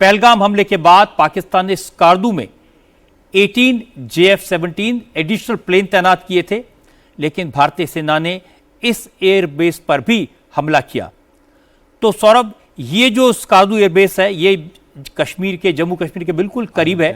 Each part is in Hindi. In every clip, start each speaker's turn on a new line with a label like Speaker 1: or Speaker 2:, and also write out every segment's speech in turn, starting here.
Speaker 1: पहलगाम हमले के बाद पाकिस्तान ने स्कार्दू में 18 JF-17 एडिशनल प्लेन तैनात किए थे, लेकिन भारतीय सेना ने इस एयरबेस पर भी हमला किया। तो सौरभ, ये जो स्कार्दू एयरबेस है ये कश्मीर के, जम्मू कश्मीर के बिल्कुल करीब है,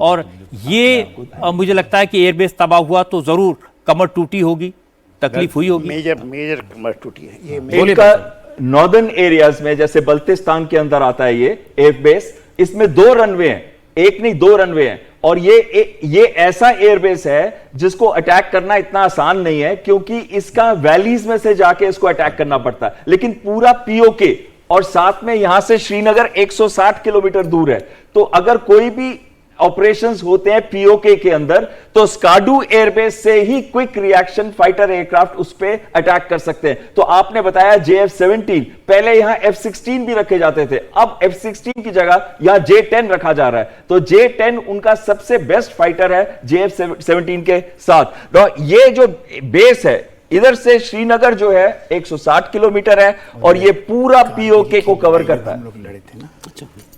Speaker 1: और ये मुझे लगता है कि एयरबेस तबाह हुआ तो जरूर कमर टूटी होगी, तकलीफ हुई होगी।
Speaker 2: मेजर कमर टूटी है।
Speaker 3: ये नॉर्दर्न एरियाज में, जैसे बल्तिस्तान के अंदर आता है ये एयरबेस, इसमें 2 रनवे हैं, एक नहीं 2 रनवे हैं, और ये ऐसा एयरबेस है जिसको अटैक करना इतना आसान नहीं है, क्योंकि इसका वैलीज में से जाके इसको अटैक करना पड़ता है। लेकिन पूरा पीओके और साथ में यहां से श्रीनगर 160 किलोमीटर दूर है, तो अगर कोई भी ऑपरेशंस होते हैं पीओके के अंदर, तो स्कार्डू एयरबेस से ही क्विक रिएक्शन फाइटर एयरक्राफ्ट उस पे अटैक कर सकते हैं। तो आपने बताया JF-17, पहले यहां F-16 भी रखे जाते थे, अब F-16 की जगह यहां J-10 रखा जा रहा है। तो J-10 उनका सबसे बेस्ट फाइटर है JF-17 के साथ। तो ये जो बेस है, इधर से श्रीनगर जो है 160 किलोमीटर है, और ये पूरा पीओके को कवर करता है।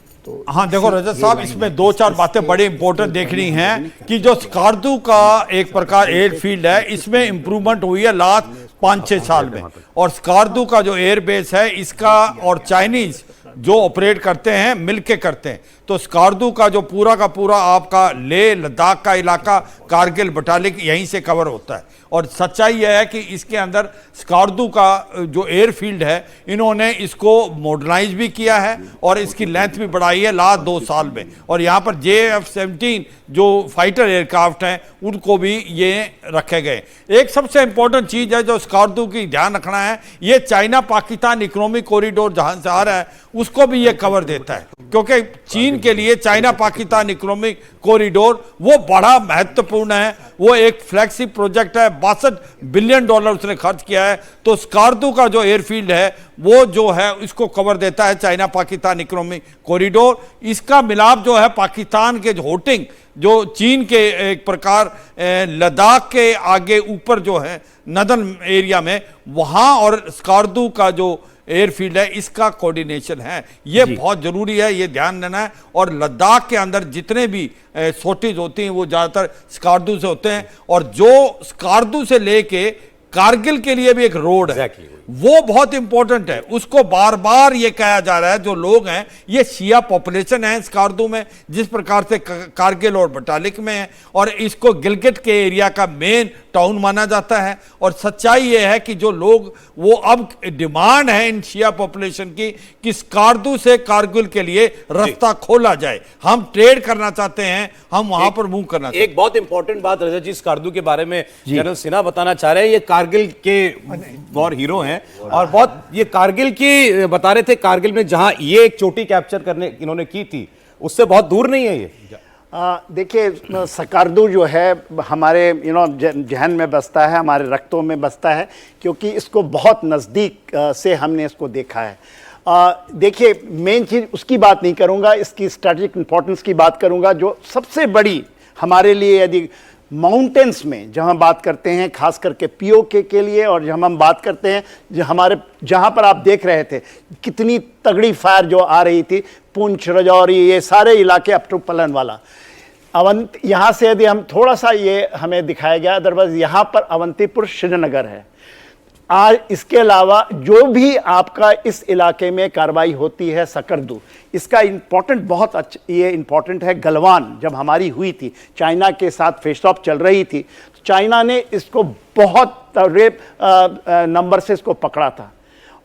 Speaker 4: हाँ देखो रजत साहब, इसमें 2-4 बातें बड़ी इंपॉर्टेंट देखनी हैं कि जो स्कार्दू का एक प्रकार एयरफील्ड है, इसमें इंप्रूवमेंट हुई है लास्ट 5-6 साल में, और स्कार्दू का जो एयरबेस है इसका और चाइनीज जो ऑपरेट करते हैं मिलके करते हैं। तो स्कार्दू का जो पूरा का पूरा आपका लेह लद्दाख का इलाका, कारगिल बटालिक यहीं से कवर होता है। और सच्चाई यह है कि इसके अंदर स्कार्दू का जो एयरफील्ड है, इन्होंने इसको मॉडर्नाइज भी किया है और इसकी लेंथ भी बढ़ाई है लास्ट 2 साल में। और यहाँ पर JF-17 जो फाइटर एयरक्राफ्ट हैं उनको भी ये रखे गए। एक सबसे इंपॉर्टेंट चीज़ है जो स्कार्दू की ध्यान रखना है, ये चाइना पाकिस्तान इकोनॉमिक कॉरिडोर जहाँ से आ रहा है उसको भी ये कवर देता है, क्योंकि चीन के लिए चाइना पाकिस्तान इकोनॉमिक कॉरिडोर वो बड़ा महत्वपूर्ण है। वो एक फ्लैगशिप प्रोजेक्ट है, 62 बिलियन डॉलर उसने खर्च किया है। तो स्कार्दू का जो एयरफील्ड है वो जो है इसको कवर देता है चाइना पाकिस्तान इकोनॉमिक कॉरिडोर। इसका मिलाप जो है पाकिस्तान के होटिंग जो चीन के एक प्रकार लद्दाख के आगे ऊपर जो है नदन एरिया में, वहाँ और स्कार्दू का जो एयरफील्ड है इसका कोऑर्डिनेशन है, ये बहुत जरूरी है, ये ध्यान देना है। और लद्दाख के अंदर जितने भी शॉर्टेज होती हैं वो ज़्यादातर स्कार्दू से होते हैं, और जो स्कार्दू से लेके कारगिल के लिए भी एक रोड है वो बहुत इंपॉर्टेंट है। उसको बार बार ये कहा जा रहा है, जो लोग हैं ये शिया पॉपुलेशन है स्कार्दू में, जिस प्रकार से कारगिल और बटालिक में है, और इसको गिलगिट के एरिया का मेन टाउन माना जाता है। और सच्चाई ये है कि जो लोग वो अब डिमांड है इन शिया पॉपुलेशन की कि स्कार्दू से कारगिल के लिए रास्ता खोला जाए, हम ट्रेड करना चाहते हैं, हम वहां पर मूव करना चाहते हैं।
Speaker 5: एक बहुत इंपॉर्टेंट बात रजत जी स्कार्दू के बारे में जनरल सिन्हा बताना चाह रहे हैं, ये कारगिल के वॉर हीरो हैं, और बहुत ये कारगिल की बता रहे थे, कारगिल में जहां ये एक चोटी कैप्चर करने इन्होंने की थी उससे बहुत दूर नहीं है ये।
Speaker 2: देखिए, स्कार्दू जो है हमारे जहन में बसता है, हमारे रक्तों में बसता है, क्योंकि इसको बहुत नज़दीक से हमने इसको देखा है। देखिए, मेन चीज़ उसकी बात नहीं करूँगा, इसकी स्ट्रेटेजिक इंपॉर्टेंस की बात करूँगा। जो सबसे बड़ी हमारे लिए, यदि माउंटेन्स में जब हम बात करते हैं, खास करके पीओके के लिए, और जब हम बात करते हैं जो हमारे जहाँ पर आप देख रहे थे कितनी तगड़ी फायर जो आ रही थी, पुंछ, राजौरी, ये सारे इलाके अप टू पलन वाला, यहाँ से यदि हम थोड़ा सा ये हमें दिखाया गया, अदरवाइज यहाँ पर अवंतीपुर श्रीनगर है। आज इसके अलावा जो भी आपका इस इलाके में कार्रवाई होती है स्कार्दू, इसका इंपॉर्टेंट बहुत अच्छा ये इंपॉर्टेंट है। गलवान जब हमारी हुई थी, चाइना के साथ फेस ऑफ चल रही थी, तो चाइना ने इसको बहुत रेप नंबर से इसको पकड़ा था,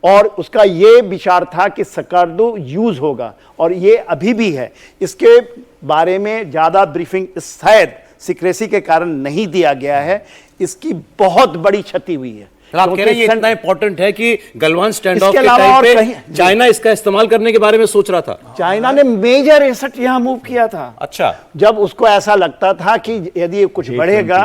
Speaker 2: और उसका ये विचार था कि स्कार्दू यूज़ होगा, और ये अभी भी है। इसके बारे में ज़्यादा ब्रीफिंग शायद सीक्रेसी के कारण नहीं दिया गया है, इसकी बहुत बड़ी क्षति हुई है।
Speaker 5: आप कह रहे हैं ये इतना इंपॉर्टेंट है कि गलवान स्टैंड ऑफ के टाइम पे चाइना इसका इस्तेमाल करने के बारे में सोच रहा था।
Speaker 2: चाइना ने मेजर एसेट यहां मूव किया था।
Speaker 5: अच्छा,
Speaker 2: जब उसको ऐसा लगता था कि यदि कुछ बढ़ेगा,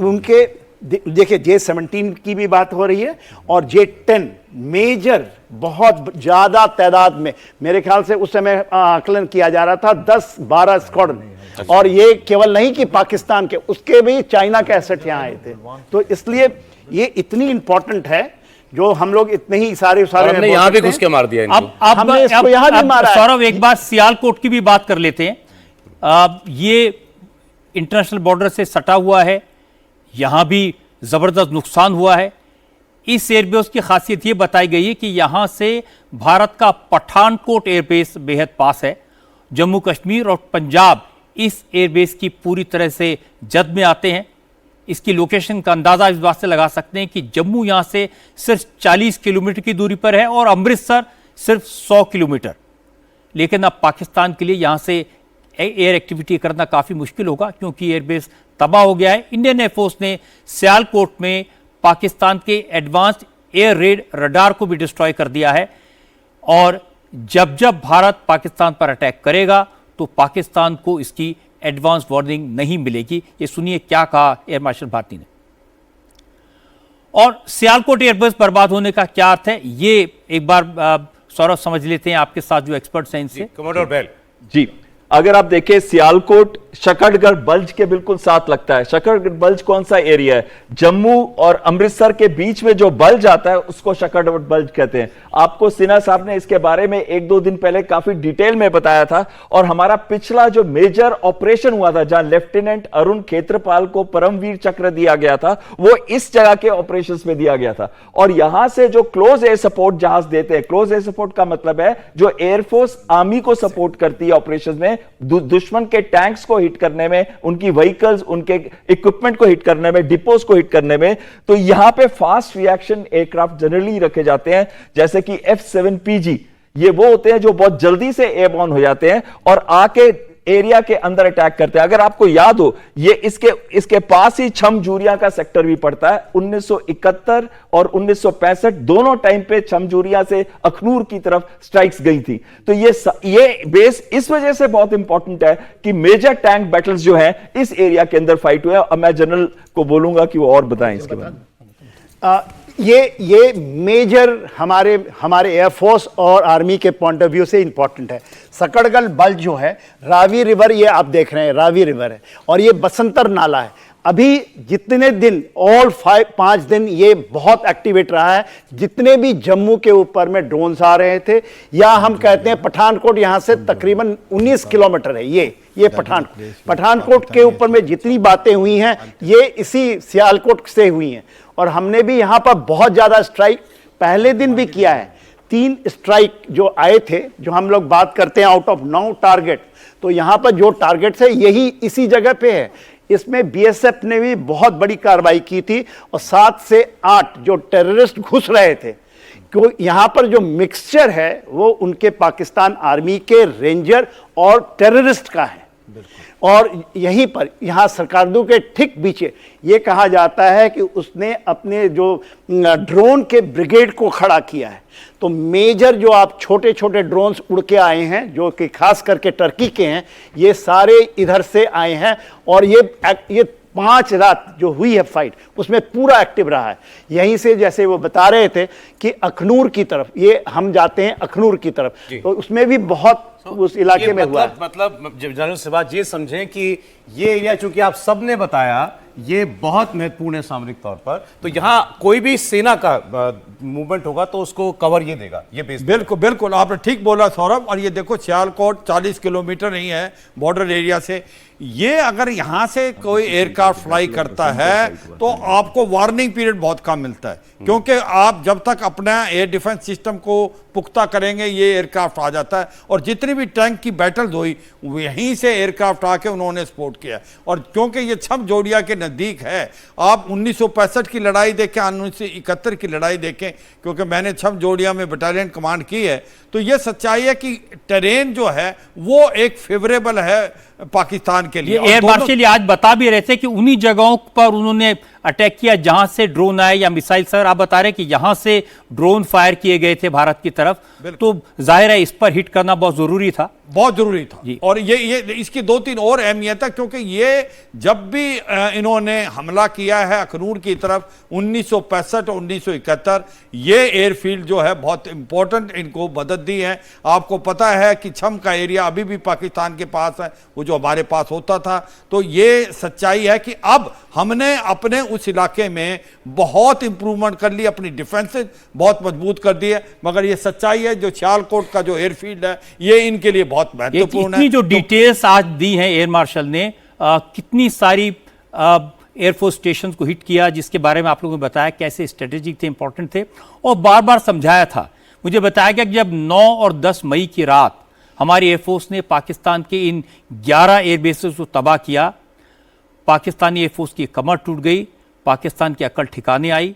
Speaker 2: उनके देखिए J-17 की भी बात हो रही है, और J-10 मेजर बहुत ज्यादा तादाद में, मेरे ख्याल से उस समय आकलन किया जा रहा था 10-12 स्क्वाड्रन, और ये केवल नहीं कि पाकिस्तान के, उसके भी चाइना के एसेट यहाँ आए थे। तो इसलिए ये इतनी इंपॉर्टेंट है जो हम लोग इतने ही सारे
Speaker 5: और हमने यहाँ भी घुस के मार दिया इनको।
Speaker 2: हमने इसको यहाँ भी मारा है।
Speaker 1: सौरभ, एक बार सियालकोट की भी बात कर लेते हैं। ये इंटरनेशनल बॉर्डर से सटा हुआ है, यहां भी जबरदस्त नुकसान हुआ है। इस एयरबेस की खासियत ये बताई गई है कि यहां से भारत का पठानकोट एयरबेस बेहद पास है। जम्मू कश्मीर और पंजाब इस एयरबेस की पूरी तरह से जद में आते हैं। इसकी लोकेशन का अंदाजा इस बात से लगा सकते हैं कि जम्मू यहां से सिर्फ 40 किलोमीटर की दूरी पर है और अमृतसर सिर्फ 100 किलोमीटर। लेकिन अब पाकिस्तान के लिए यहां से एयर एक्टिविटी करना काफी मुश्किल होगा, क्योंकि एयरबेस तबाह हो गया है। इंडियन एयरफोर्स ने सियालकोट में पाकिस्तान के एडवांस्ड एयर रेड रडार को भी डिस्ट्रॉय कर दिया है। और जब जब भारत पाकिस्तान पर अटैक करेगा तो पाकिस्तान को इसकी एडवांस वार्निंग नहीं मिलेगी। ये सुनिए क्या कहा एयर मार्शल भारती ने। और सियालकोट एयरबेस बर्बाद होने का क्या अर्थ है, ये एक बार सौरभ समझ लेते हैं आपके साथ जो एक्सपर्ट्स हैं इनसे।
Speaker 5: कमांडर बेल
Speaker 3: जी, अगर आप देखें सियालकोट शकरगढ़ बल्ज के बिल्कुल साथ लगता है। शकरगढ़ बल्ज कौन सा एरिया है? जम्मू और अमृतसर के बीच में जो बल्ज आता है उसको शकरगढ़ बल्ज कहते हैं। आपको सिन्हा साहब ने इसके बारे में 1-2 दिन पहले काफी डिटेल में बताया था। और हमारा पिछला जो मेजर ऑपरेशन हुआ था, जहां लेफ्टिनेंट अरुण खेत्रपाल को परमवीर चक्र दिया गया था, वो इस जगह के ऑपरेशन में दिया गया था। और यहां से जो क्लोज एयर सपोर्ट जहाज देते हैं, क्लोज एयर सपोर्ट का मतलब है जो एयरफोर्स आर्मी को सपोर्ट करती है ऑपरेशन में, दुश्मन के टैंक्स को हिट करने में, उनकी व्हीकल्स, उनके इक्विपमेंट को हिट करने में, डिपोज को हिट करने में। तो यहां पे फास्ट रिएक्शन एयरक्राफ्ट जनरली रखे जाते हैं, जैसे कि F-7PG। ये वो होते हैं जो बहुत जल्दी से एयरबॉर्न हो जाते हैं और आके एरिया के अंदर अटैक करते हैं। अगर आपको याद हो, ये इसके पास ही छमजूरिया का सेक्टर भी पड़ता है। 1971 और 1965 दोनों टाइम पे छमजूरिया से अखनूर की तरफ स्ट्राइक्स गई थी। तो ये बेस इस वजह से बहुत इंपॉर्टेंट है कि मेजर टैंक बैटल्स जो है इस एरिया के अंदर फाइट हुए। अब मैं जनरल को बोलूंगा कि वो और बताएं इसके बारे में।
Speaker 2: ये मेजर हमारे एयरफोर्स और आर्मी के पॉइंट ऑफ व्यू से इंपॉर्टेंट है। सकड़गल बल्ज जो है, रावी रिवर, ये आप देख रहे हैं रावी रिवर है, और ये बसंतर नाला है। अभी जितने दिन, ऑल 5 दिन ये बहुत एक्टिवेट रहा है। जितने भी जम्मू के ऊपर में ड्रोन्स आ रहे थे, या हम कहते हैं पठानकोट, यहां से तकरीबन 19 किलोमीटर है ये पठानकोट के ऊपर में जितनी बातें हुई हैं ये इसी सियालकोट से हुई हैं। और हमने भी यहां पर बहुत ज्यादा स्ट्राइक पहले दिन भी किया है। 3 स्ट्राइक जो आए थे, जो हम लोग बात करते हैं आउट ऑफ 9 टारगेट, तो यहां पर जो टारगेट है यही इसी जगह पे है। इसमें बीएसएफ ने भी बहुत बड़ी कार्रवाई की थी और 7 से 8 जो टेररिस्ट घुस रहे थे, क्योंकि यहां पर जो मिक्सचर है वो उनके पाकिस्तान आर्मी के रेंजर और टेररिस्ट का है। और यहीं पर, यहां सरकारदू के ठीक पीछे ये कहा जाता है कि उसने अपने जो ड्रोन के ब्रिगेड को खड़ा किया है। तो मेजर जो आप छोटे छोटे ड्रोन्स उड़ के आए हैं, जो कि खास करके टर्की के हैं, ये सारे इधर से आए हैं। और ये 5 रात जो हुई है फाइट, उसमें पूरा एक्टिव रहा है। यहीं से, जैसे वो बता रहे थे कि अखनूर की तरफ ये हम जाते हैं, अखनूर की तरफ, तो उसमें भी बहुत उस इलाके में हुआ।
Speaker 5: मतलब जनरल सिबाज ये समझें कि ये एरिया, चूंकि आप सब ने बताया, ये बहुत महत्वपूर्ण है सामरिक तौर पर, तो यहां कोई भी सेना का मूवमेंट होगा तो उसको कवर ये देगा, ये बेस।
Speaker 4: बिल्कुल आपने ठीक बोला सौरभ। और ये देखो, सियालकोट 40 किलोमीटर नहीं है बॉर्डर एरिया से। ये अगर यहां से कोई एयरक्राफ्ट फ्लाई करता है तो आपको वार्निंग पीरियड बहुत कम मिलता है, क्योंकि आप जब तक अपना एयर डिफेंस सिस्टम को पुख्ता करेंगे ये एयरक्राफ्ट आ जाता है। और जितनी भी टैंक की बैटल्स हुई यहीं से एयरक्राफ्ट आके उन्होंने सपोर्ट किया। और क्योंकि ये छमजोड़िया के नज़दीक है, आप 1965 की लड़ाई देखें, 1971 की लड़ाई देखें, क्योंकि मैंने छमजोड़िया में बटालियन कमांड की है, तो ये सच्चाई है कि टेरेन जो है वो एक फेवरेबल है पाकिस्तान के लिए।
Speaker 1: एयर मार्शल आज बता भी रहे थे कि उन्हीं जगहों पर उन्होंने अटैक किया जहां से ड्रोन आए या मिसाइल। सर, आप बता रहे कि यहां से ड्रोन फायर किए गए थे भारत की तरफ, तो जाहिर है इस पर हिट करना बहुत जरूरी था।
Speaker 4: बहुत जरूरी था। और ये इसकी 2-3 और अहमियत है, क्योंकि ये जब भी इन्होंने हमला किया है अखनूर की तरफ 1965 और 1971, ये एयरफील्ड जो है बहुत इंपॉर्टेंट इनको मदद दी है। आपको पता है कि छम का एरिया अभी भी पाकिस्तान के पास है, वो जो जो हमारे पास होता था। तो ये सच्चाई है कि अब हमने अपने उस इलाके में बहुत इंप्रूवमेंट कर ली, अपनी डिफेंसेस बहुत मजबूत कर दी है। मगर ये सच्चाई है, जो सियालकोट का जो एयरफील्ड है ये इनके लिए बहुत महत्वपूर्ण है।
Speaker 1: इतनी जो डिटेल्स आज दी हैं एयर मार्शल ने, कितनी सारी एयरफोर्स स्टेशन को हिट किया, जिसके बारे में आप लोगों ने बताया कैसे स्ट्रेटेजिक थे, इंपॉर्टेंट थे, और बार बार समझाया था। मुझे बताया गया कि जब 9 और 10 मई की रात हमारी एयरफोर्स ने पाकिस्तान के इन 11 एयरबेसेस को तबाह किया, पाकिस्तानी एयरफोर्स की कमर टूट गई, पाकिस्तान की अकल ठिकाने आई।